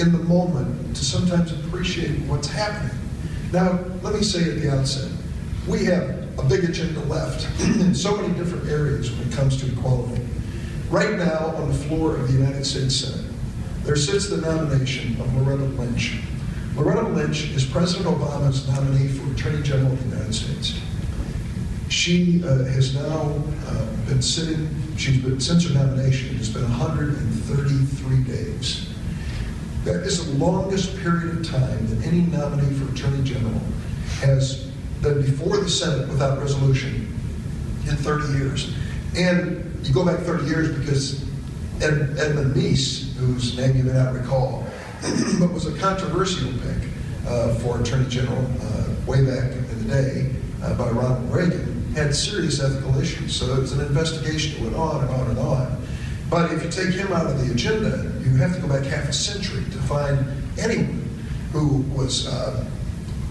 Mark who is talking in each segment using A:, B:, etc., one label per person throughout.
A: in the moment to sometimes appreciate what's happening. Now, let me say at the outset, we have a big agenda left in so many different areas when it comes to equality. Right now, on the floor of the United States Senate, there sits the nomination of Loretta Lynch. Loretta Lynch is President Obama's nominee for Attorney General of the United States. She has now been sitting, since her nomination, it has been 133 days. That is the longest period of time that any nominee for Attorney General has been before the Senate without resolution in 30 years. And you go back 30 years because Edmund Meese, whose name you may not recall, but was a controversial pick for Attorney General way back in the day by Ronald Reagan, had serious ethical issues. So it was an investigation that went on and on and on. But if you take him out of the agenda, you have to go back half a century to find anyone who was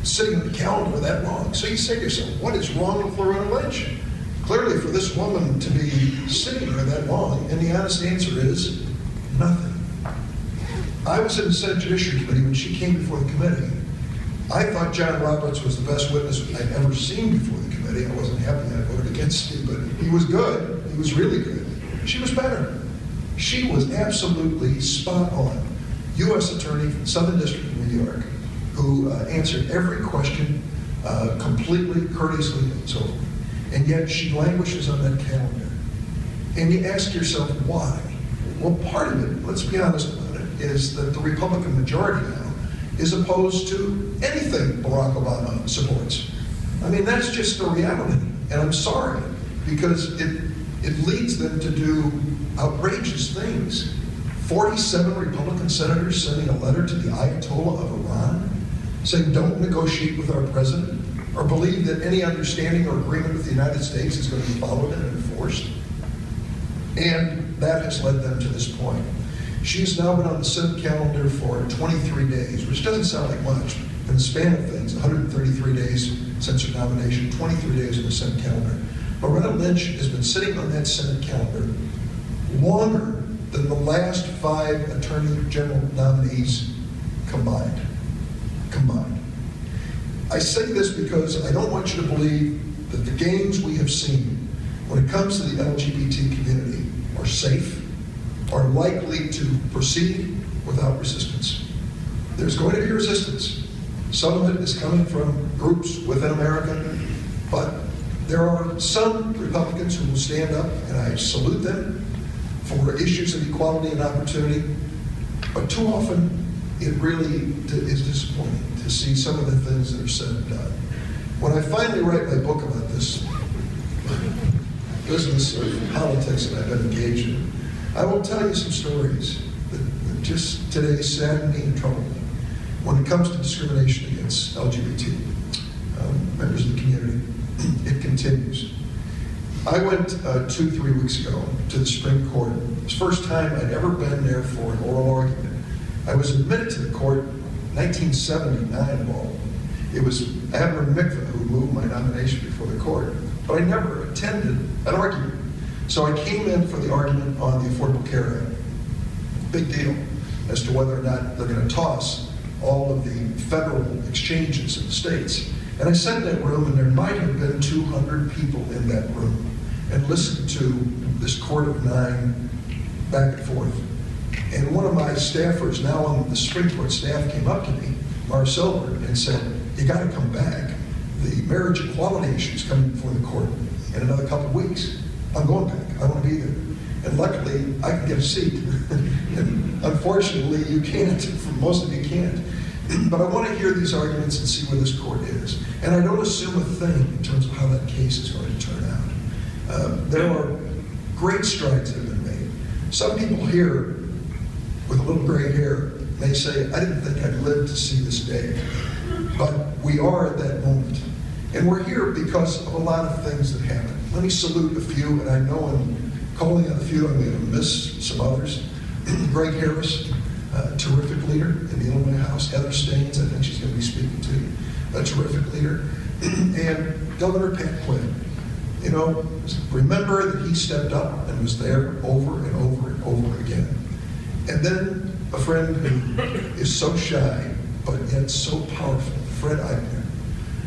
A: sitting on the calendar that long. So you say to yourself, what is wrong with Loretta Lynch? Clearly for this woman to be sitting there that long, and the honest answer is nothing. I was in the Senate Judiciary Committee when she came before the committee. I thought John Roberts was the best witness I'd ever seen before the committee. I wasn't happy that I voted against him, but he was good. He was really good. She was better. She was absolutely spot on. U.S. Attorney from Southern District of New York, who answered every question completely, courteously, and so forth. And yet she languishes on that calendar. And you ask yourself, why? Well, part of it, let's be honest about it, is that the Republican majority now is opposed to anything Barack Obama supports. I mean, that's just the reality. And I'm sorry, because it leads them to do outrageous things. 47 Republican senators sending a letter to the Ayatollah of Iran saying don't negotiate with our president or believe that any understanding or agreement with the United States is going to be followed and enforced. And that has led them to this point. She's now been on the Senate calendar for 23 days, which doesn't sound like much. In the span of things, 133 days since her nomination, 23 days on the Senate calendar. Loretta Lynch has been sitting on that Senate calendar longer than the last 5 Attorney General nominees combined. I say this because I don't want you to believe that the gains we have seen when it comes to the LGBT community are safe, are likely to proceed without resistance. There's going to be resistance. Some of it is coming from groups within America, but there are some Republicans who will stand up, and I salute them, for issues of equality and opportunity. But too often, it really is disappointing to see some of the things that are said and done. When I finally write my book about this business of politics that I've been engaged in, I will tell you some stories that just today sadden me and trouble me when it comes to discrimination against LGBT members of the community. It continues. I went 2-3 weeks ago to the Supreme Court. It was the first time I'd ever been there for an oral argument. I was admitted to the court in 1979 of all. It was Admiral Mikva who moved my nomination before the court, but I never attended an argument. So I came in for the argument on the Affordable Care Act. Big deal as to whether or not they're going to toss all of the federal exchanges in the states. And I sat in that room, and there might have been 200 people in that room, and listened to this court of 9 back and forth. And one of my staffers, now on the Supreme Court staff, came up to me, Mara Silver, and said, you got to come back. The marriage equality issue is coming before the court in another couple of weeks. I'm going back. I want to be there. And luckily, I can get a seat. And unfortunately, you can't. Most of you can't. But I want to hear these arguments and see where this court is. And I don't assume a thing in terms of how that case is going to turn out. There are great strides that have been made. Some people here with a little gray hair may say, I didn't think I'd live to see this day. But we are at that moment. And we're here because of a lot of things that happen. Let me salute a few, and I know in calling out a few, I'm going to miss some others. Greg Harris, terrific leader in the Illinois House. Heather Staines, I think she's going to be speaking to you, a terrific leader. And Governor Pat Quinn. You know, remember that he stepped up and was there over and over and over again. And then a friend who is so shy, but yet so powerful, Fred Eichner.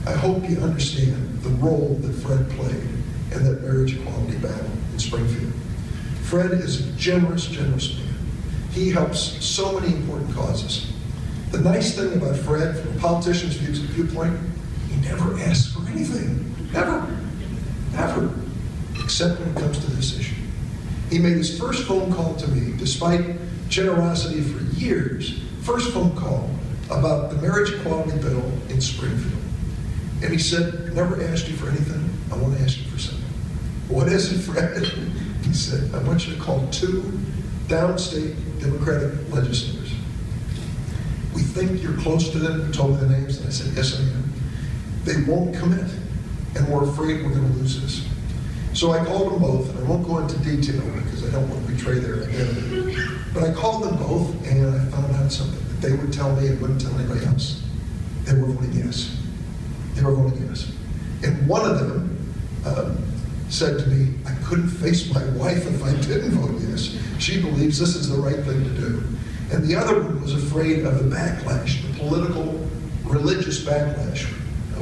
A: I hope you understand the role that Fred played in that marriage equality battle in Springfield. Fred is a generous, generous man. He helps so many important causes. The nice thing about Fred, from a politician's viewpoint, he never asks for anything. Never. Never. Except when it comes to this issue. He made his first phone call to me, despite generosity for years, first phone call about the marriage equality bill in Springfield. And he said, never asked you for anything, I want to ask you for something. What is it, Fred? He said, I want you to call 2 downstate Democratic legislators. We think you're close to them. He told me the names, and I said, yes, I am. They won't commit, and we're afraid we're going to lose this. So I called them both, and I won't go into detail because I don't want to betray their identity. But I called them both, and I found out something that they would tell me and wouldn't tell anybody else. They were voting yes. They were voting yes. And one of them said to me, I couldn't face my wife if I didn't vote yes. She believes this is the right thing to do. And the other one was afraid of the backlash, the political, religious backlash,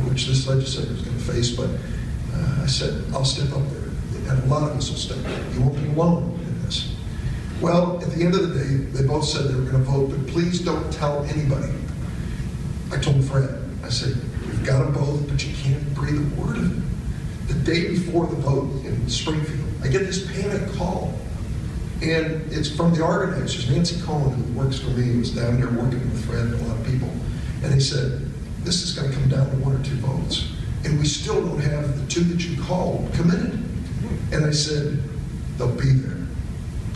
A: which this legislature is going to face. But I said, I'll step up there. And a lot of us will step up. You won't be alone in this. Well, at the end of the day, they both said they were going to vote, but please don't tell anybody. I told Fred, I said, we've got them both, but you can't breathe a word of it. The day before the vote in Springfield, I get this panic call. And it's from the organizers. Nancy Cohen, who works for me, was down there working with Fred and a lot of people. And they said, this is going to come down to 1 or 2 votes. And we still don't have the 2 that you called committed. And I said, they'll be there.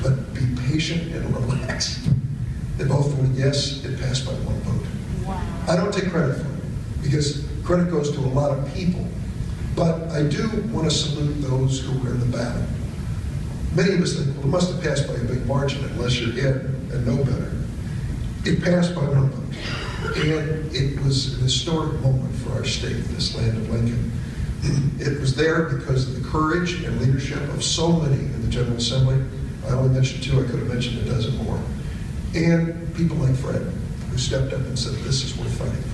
A: But be patient and relax. They both voted yes. It passed by 1 vote.
B: Wow.
A: I don't take credit for it, because credit goes to a lot of people. But I do want to salute those who were in the battle. Many of us think, well, it must have passed by a big margin unless you're in and know better. It passed by 1 vote. And it was an historic moment for our state, this land of Lincoln. It was there because of the courage and leadership of so many in the General Assembly. I only mentioned 2, I could have mentioned a dozen more. And people like Fred, who stepped up and said, this is worth fighting for.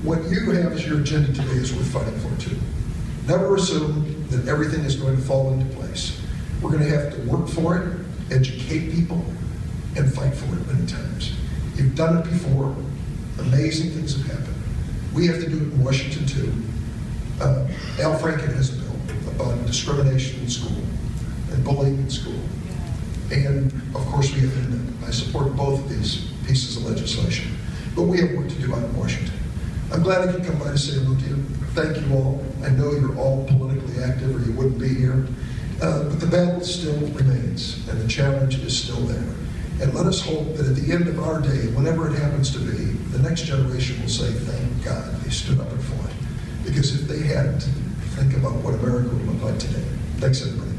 A: What you have as your agenda today is worth fighting for too. Never assume that everything is going to fall into place. We're going to have to work for it, educate people, and fight for it many times. You've done it before. Amazing things have happened. We have to do it in Washington too. Al Franken has a bill about discrimination in school and bullying in school. And of course we have INDA. I support both of these pieces of legislation. But we have work to do out in Washington. I'm glad I could come by to say hello to you. Thank you all. I know you're all politically active or you wouldn't be here. But the battle still remains, and the challenge is still there. And let us hope that at the end of our day, whenever it happens to be, the next generation will say, thank God they stood up and fought. Because if they hadn't, think about what America would look like today. Thanks, everybody.